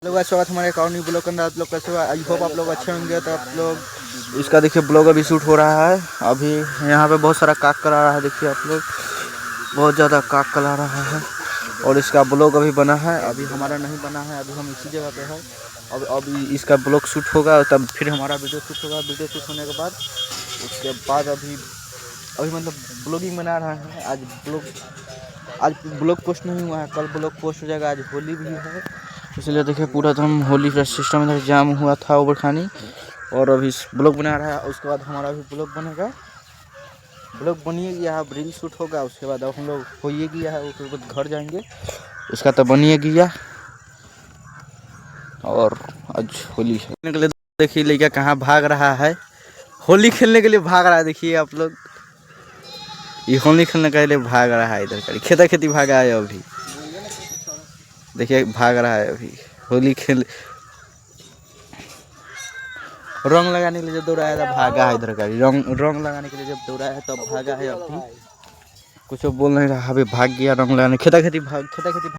लोग का स्वागत हमारे अकाउंट ब्लॉग के अंदर। आप लोग कैसे? आई होप आप लोग अच्छे होंगे। तो आप लोग इसका देखिए ब्लॉग अभी शूट हो रहा है। अभी यहाँ पे बहुत सारा काक करा रहा है। देखिए आप लोग बहुत ज़्यादा काक करा रहा है और इसका ब्लॉग अभी बना है। अभी हमारा नहीं बना है, अभी हम इसी जगह पे है। अब अभी इसका ब्लॉग शूट होगा तब फिर हमारा वीडियो शूट होगा। वीडियो शूट होने के बाद उसके बाद अभी अभी मतलब ब्लॉगिंग बना रहा है। आज ब्लॉग पोस्ट नहीं हुआ है, कल ब्लॉग पोस्ट हो जाएगा। आज होली भी है, इसलिए देखिए पूरा एकदम होली का सिस्टम इधर जाम हुआ था ओवरखानी। और अभी ब्लॉग बना रहा है। उसके बाद हमारा भी ब्लॉग बनेगा। ब्लॉग बनिए गया है, रील शूट होगा। उसके बाद अब हम लोग होइए गया है, उसके बाद घर जाएंगे। उसका तो बनिए गया। और आज होली खेलने के लिए देखिए लड़का कहाँ भाग रहा है। होली खेलने के लिए भाग रहा है। देखिए आप लोग ये होली खेलने के लिए भाग रहा है। इधर खेती खेती भागा है अभी। देखिए भाग रहा है अभी होली खेल। रंग लगाने के लिए जब दौड़ाया था भागा है। इधर का रंग लगाने के लिए जब दौड़ाया है तब भागा है। अभी कुछ बोल नहीं रहा, अभी भाग गया रंग लगाने। खेती खेती